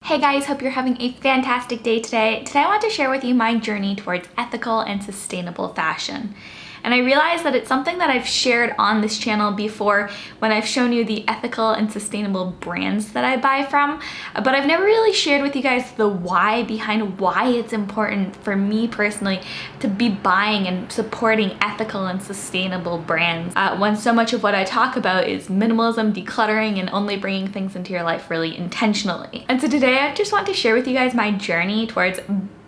Hey guys, hope you're having a fantastic day today. Today I want to share with you my journey towards ethical and sustainable fashion. And I realize that it's something that I've shared on this channel before when I've shown you the ethical and sustainable brands that I buy from, but I've never really shared with you guys the why behind why it's important for me personally to be buying and supporting ethical and sustainable brands when so much of what I talk about is minimalism, decluttering, and only bringing things into your life really intentionally. And so today I just want to share with you guys my journey towards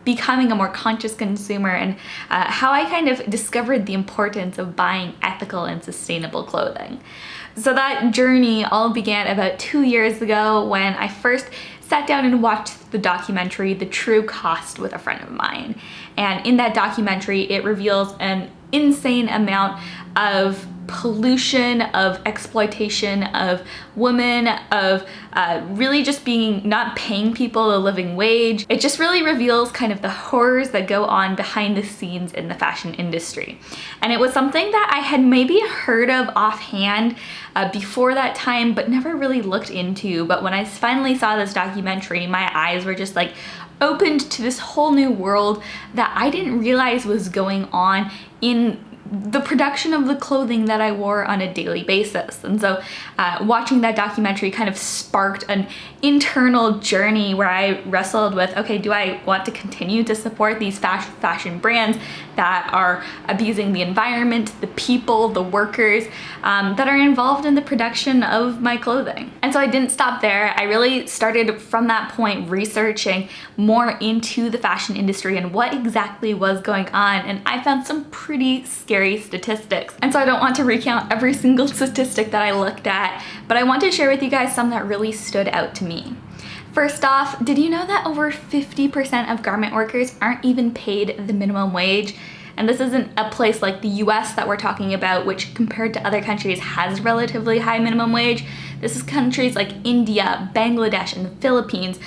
becoming a more conscious consumer and how I kind of discovered the importance of buying ethical and sustainable clothing. So that journey all began about 2 years ago when I first sat down and watched the documentary The True Cost with a friend of mine. And in that documentary, it reveals an insane amount of pollution, of exploitation of women, of really just not paying people a living wage. It just really reveals kind of the horrors that go on behind the scenes in the fashion industry. And it was something that I had maybe heard of offhand before that time, but never really looked into. But when I finally saw this documentary, my eyes were just like opened to this whole new world that I didn't realize was going on in the production of the clothing that I wore on a daily basis. And so watching that documentary kind of sparked an internal journey where I wrestled with, okay, do I want to continue to support these fashion brands that are abusing the environment, the people, the workers that are involved in the production of my clothing? And so I didn't stop there. I really started from that point researching more into the fashion industry and what exactly was going on, and I found some pretty scary statistics. And so I don't want to recount every single statistic that I looked at, but I want to share with you guys some that really stood out to me. First off, did you know that over 50% of garment workers aren't even paid the minimum wage? And this isn't a place like the US that we're talking about, which compared to other countries has relatively high minimum wage. This is countries like India, Bangladesh, and the Philippines,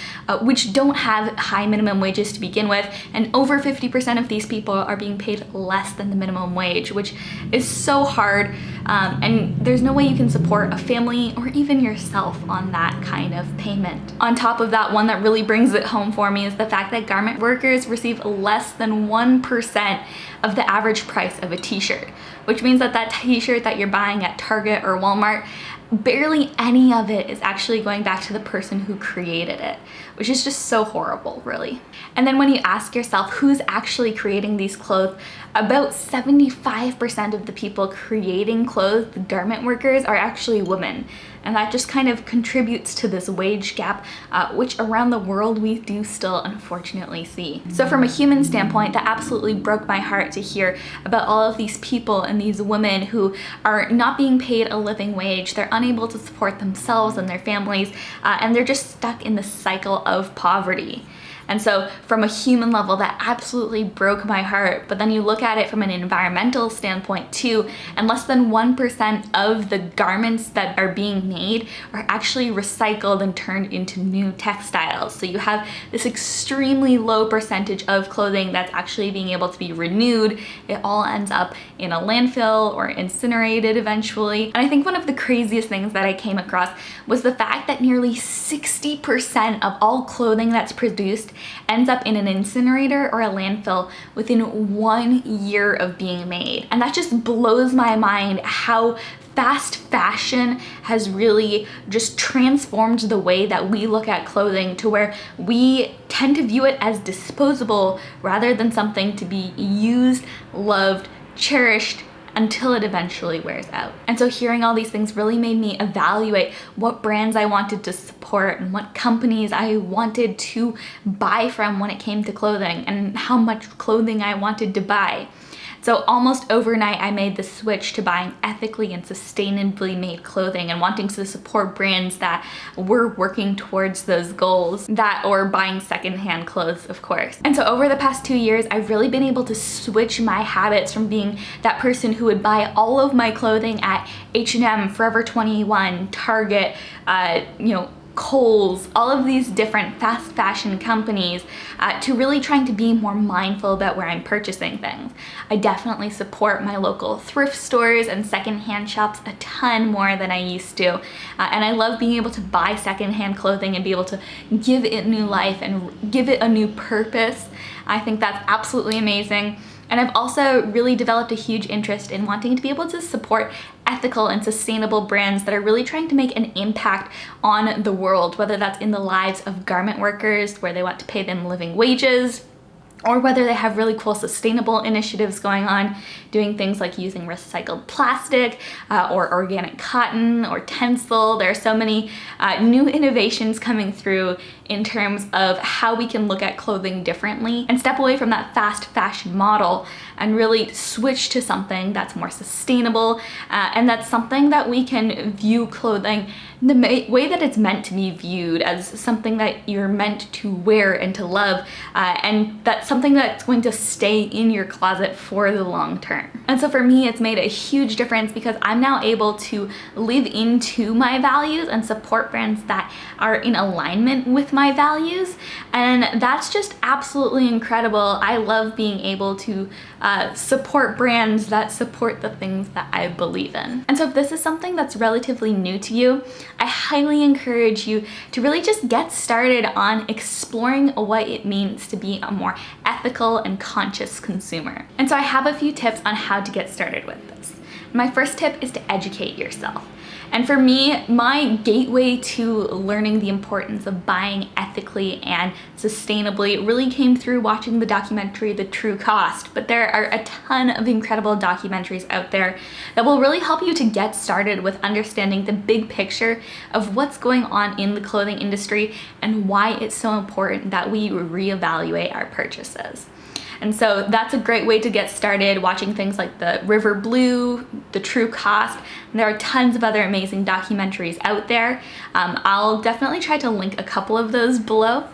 which don't have high minimum wages to begin with, and over 50% of these people are being paid less than the minimum wage, which is so hard, and there's no way you can support a family or even yourself on that kind of payment. On top of that, one that really brings it home for me is the fact that garment workers receive less than 1% of the average price of a t-shirt, which means that that t-shirt that you're buying at Target or Walmart, barely any of it is actually going back to the person who created it, which is just so horrible, really. And then when you ask yourself who's actually creating these clothes, about 75% of the people creating clothes, the garment workers, are actually women. And that just kind of contributes to this wage gap, which around the world we do still unfortunately see. So from a human standpoint, that absolutely broke my heart to hear about all of these people and these women who are not being paid a living wage. They're unable to support themselves and their families, and they're just stuck in the cycle of poverty. And so from a human level, that absolutely broke my heart. But then you look at it from an environmental standpoint too, and less than 1% of the garments that are being made are actually recycled and turned into new textiles. So you have this extremely low percentage of clothing that's actually being able to be renewed. It all ends up in a landfill or incinerated eventually. And I think one of the craziest things that I came across was the fact that nearly 60% of all clothing that's produced ends up in an incinerator or a landfill within 1 year of being made. And that just blows my mind how fast fashion has really just transformed the way that we look at clothing to where we tend to view it as disposable rather than something to be used, loved, cherished, until it eventually wears out. And so hearing all these things really made me evaluate what brands I wanted to support and what companies I wanted to buy from when it came to clothing and how much clothing I wanted to buy. So almost overnight, I made the switch to buying ethically and sustainably made clothing and wanting to support brands that were working towards those goals, or buying secondhand clothes, of course. And so over the past 2 years, I've really been able to switch my habits from being that person who would buy all of my clothing at H&M, Forever 21, Target, Kohl's, all of these different fast fashion companies, to really trying to be more mindful about where I'm purchasing things. I definitely support my local thrift stores and secondhand shops a ton more than I used to. And I love being able to buy secondhand clothing and be able to give it new life and give it a new purpose. I think that's absolutely amazing. And I've also really developed a huge interest in wanting to be able to support ethical and sustainable brands that are really trying to make an impact on the world, whether that's in the lives of garment workers, where they want to pay them living wages, or whether they have really cool sustainable initiatives going on, doing things like using recycled plastic or organic cotton or tencel. There are so many new innovations coming through in terms of how we can look at clothing differently and step away from that fast fashion model and really switch to something that's more sustainable and that's something that we can view clothing the way that it's meant to be viewed, as something that you're meant to wear and to love, and that's something that's going to stay in your closet for the long term. And so for me, it's made a huge difference because I'm now able to live into my values and support brands that are in alignment with my values, and that's just absolutely incredible. I love being able to support brands that support the things that I believe in. And so if this is something that's relatively new to you, I highly encourage you to really just get started on exploring what it means to be a more ethical and conscious consumer. And so I have a few tips on how to get started with this. My first tip is to educate yourself. And for me, my gateway to learning the importance of buying ethically and sustainably really came through watching the documentary The True Cost. But there are a ton of incredible documentaries out there that will really help you to get started with understanding the big picture of what's going on in the clothing industry and why it's so important that we reevaluate our purchases. And so that's a great way to get started, watching things like The River Blue, The True Cost, and there are tons of other amazing documentaries out there. I'll definitely try to link a couple of those below,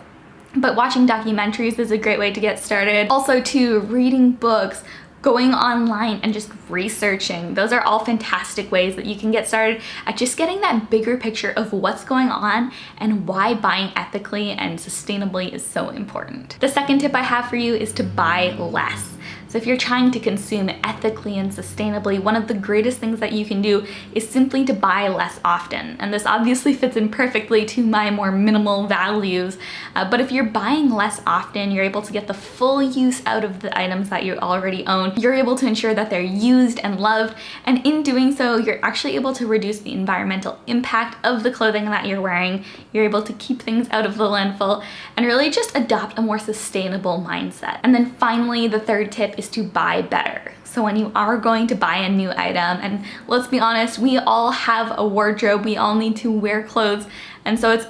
but watching documentaries is a great way to get started. Also too, reading books, going online and just researching. Those are all fantastic ways that you can get started at just getting that bigger picture of what's going on and why buying ethically and sustainably is so important. The second tip I have for you is to buy less. So if you're trying to consume ethically and sustainably, one of the greatest things that you can do is simply to buy less often. And this obviously fits in perfectly to my more minimal values. But if you're buying less often, you're able to get the full use out of the items that you already own. You're able to ensure that they're used and loved. And in doing so, you're actually able to reduce the environmental impact of the clothing that you're wearing. You're able to keep things out of the landfill and really just adopt a more sustainable mindset. And then finally, the third tip is to buy better. So when you are going to buy a new item, and let's be honest, we all have a wardrobe, we all need to wear clothes, and so it's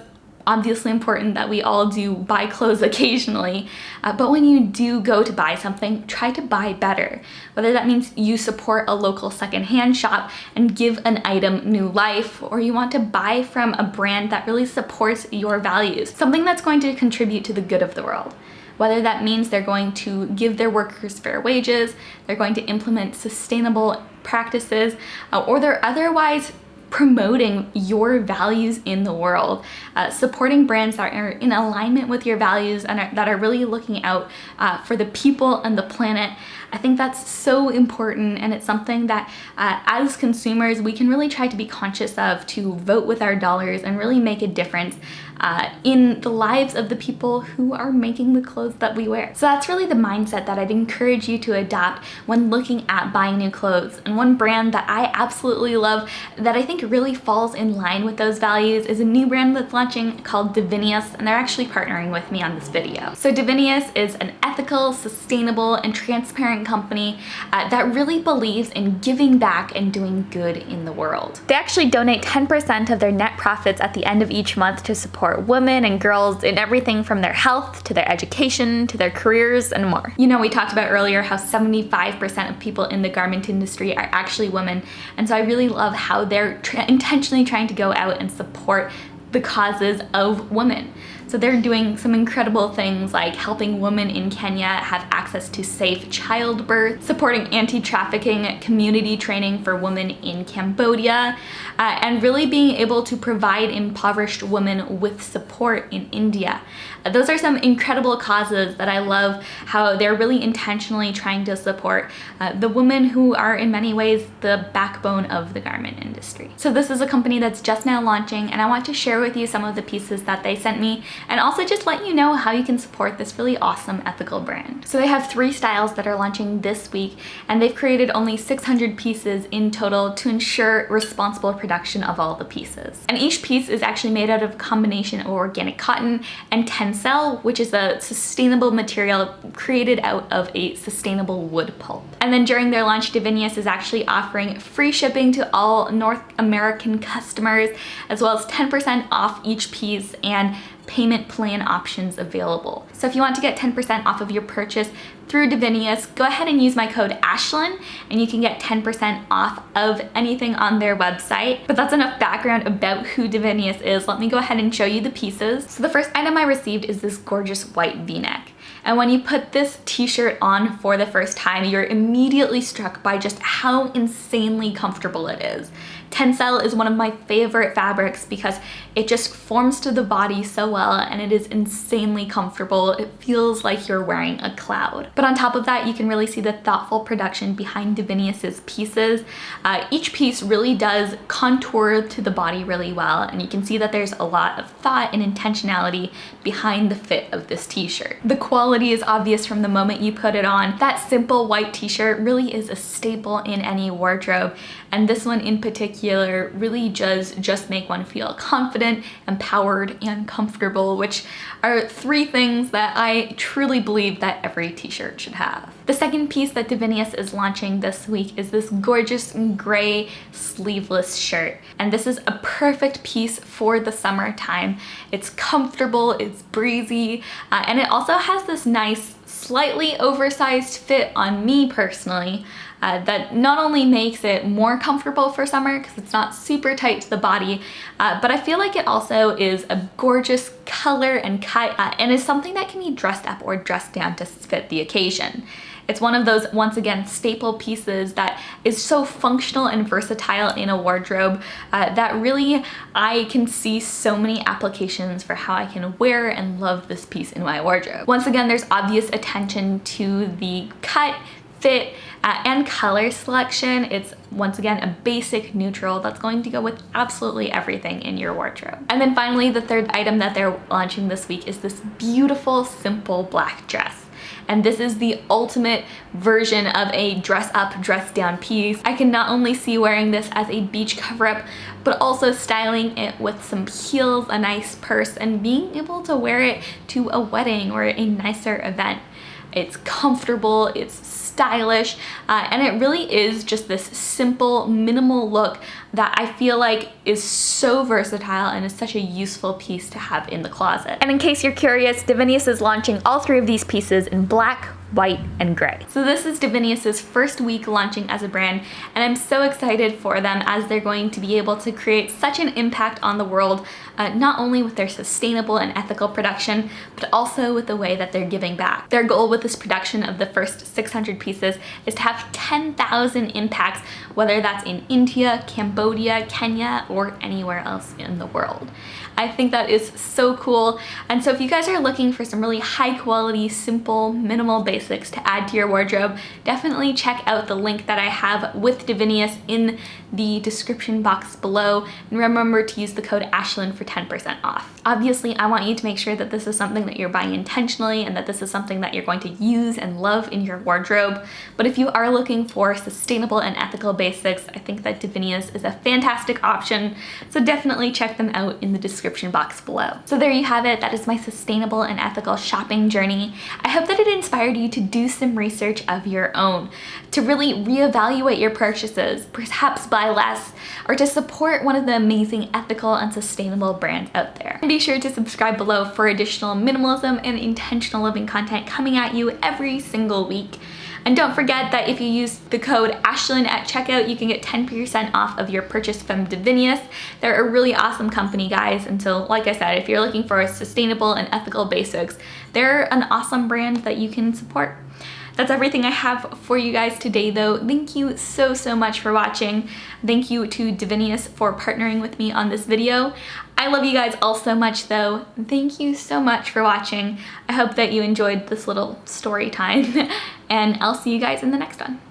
obviously important that we all do buy clothes occasionally, but when you do go to buy something, try to buy better. Whether that means you support a local secondhand shop and give an item new life, or you want to buy from a brand that really supports your values, something that's going to contribute to the good of the world. Whether that means they're going to give their workers fair wages, they're going to implement sustainable practices, or they're otherwise promoting your values in the world, supporting brands that are in alignment with your values and that are really looking out for the people and the planet. I think that's so important, and it's something that as consumers we can really try to be conscious of, to vote with our dollars and really make a difference in the lives of the people who are making the clothes that we wear. So that's really the mindset that I'd encourage you to adopt when looking at buying new clothes. And one brand that I absolutely love that I think really falls in line with those values is a new brand that's launching called DIVINIUS, and they're actually partnering with me on this video. So DIVINIUS is an ethical, sustainable, and transparent company that really believes in giving back and doing good in the world. They actually donate 10% of their net profits at the end of each month to support women and girls in everything from their health to their education to their careers and more. You know, we talked about earlier how 75% of people in the garment industry are actually women, and so I really love how they're intentionally trying to go out and support the causes of women. So they're doing some incredible things like helping women in Kenya have access to safe childbirth, supporting anti-trafficking community training for women in Cambodia, and really being able to provide impoverished women with support in India. Those are some incredible causes that I love how they're really intentionally trying to support the women who are in many ways the backbone of the garment industry. So this is a company that's just now launching, and I want to share with you some of the pieces that they sent me and also just let you know how you can support this really awesome ethical brand. So they have 3 styles that are launching this week, and they've created only 600 pieces in total to ensure responsible production of all the pieces. And each piece is actually made out of a combination of organic cotton and tencel, which is a sustainable material created out of a sustainable wood pulp. And then during their launch, DIVINIUS is actually offering free shipping to all North American customers, as well as 10% off each piece and payment plan options available. So if you want to get 10% off of your purchase through DIVINIUS, go ahead and use my code Ashlynne and you can get 10% off of anything on their website. But that's enough background about who DIVINIUS is. Let me go ahead and show you the pieces. So the first item I received is this gorgeous white V-neck. And when you put this t-shirt on for the first time, you're immediately struck by just how insanely comfortable it is. Tencel is one of my favorite fabrics because it just forms to the body so well and it is insanely comfortable. It feels like you're wearing a cloud. But on top of that, you can really see the thoughtful production behind DIVINIUS's pieces. Each piece really does contour to the body really well, and you can see that there's a lot of thought and intentionality behind the fit of this t-shirt. The quality is obvious from the moment you put it on. That simple white t-shirt really is a staple in any wardrobe, and this one in particular really does just make one feel confident, empowered, and comfortable, which are 3 things that I truly believe that every t-shirt should have. The second piece that DIVINIUS is launching this week is this gorgeous gray sleeveless shirt. And this is a perfect piece for the summertime. It's comfortable, it's breezy, and it also has this nice, slightly oversized fit on me personally. That not only makes it more comfortable for summer because it's not super tight to the body, but I feel like it also is a gorgeous color and cut and is something that can be dressed up or dressed down to fit the occasion. It's one of those, once again, staple pieces that is so functional and versatile in a wardrobe that really I can see so many applications for how I can wear and love this piece in my wardrobe. Once again, there's obvious attention to the cut, fit, and color selection. It's once again a basic neutral that's going to go with absolutely everything in your wardrobe. And then finally, the third item that they're launching this week is this beautiful, simple black dress. And this is the ultimate version of a dress up, dress down piece. I can not only see wearing this as a beach cover up, but also styling it with some heels, a nice purse, and being able to wear it to a wedding or a nicer event. It's comfortable, it's stylish, and it really is just this simple, minimal look that I feel like is so versatile and is such a useful piece to have in the closet. And in case you're curious, DIVINIUS is launching all 3 of these pieces in black, white, and gray. So this is DIVINIUS's first week launching as a brand, and I'm so excited for them as they're going to be able to create such an impact on the world, not only with their sustainable and ethical production, but also with the way that they're giving back. Their goal with this production of the first 600 pieces is to have 10,000 impacts, whether that's in India, Cambodia, Kenya, or anywhere else in the world. I think that is so cool. And so if you guys are looking for some really high quality, simple, minimal basics to add to your wardrobe, definitely check out the link that I have with DIVINIUS in the description box below. And remember to use the code Ashlynne for 10% off. Obviously, I want you to make sure that this is something that you're buying intentionally and that this is something that you're going to use and love in your wardrobe. But if you are looking for sustainable and ethical basics, I think that DIVINIUS is a fantastic option. So definitely check them out in the description box below. So there you have it. That is my sustainable and ethical shopping journey. I hope that it inspired you to do some research of your own, to really reevaluate your purchases, perhaps buy less, or to support one of the amazing ethical and sustainable brands out there. And be sure to subscribe below for additional minimalism and intentional living content coming at you every single week. And don't forget that if you use the code Ashlynne at checkout, you can get 10% off of your purchase from DIVINIUS. They're a really awesome company, guys. And so, like I said, if you're looking for sustainable and ethical basics, they're an awesome brand that you can support. That's everything I have for you guys today, though. Thank you so much for watching. Thank you to Divinius for partnering with me on this video. I love you guys all so much, though. Thank you so much for watching. I hope that you enjoyed this little story time, and I'll see you guys in the next one.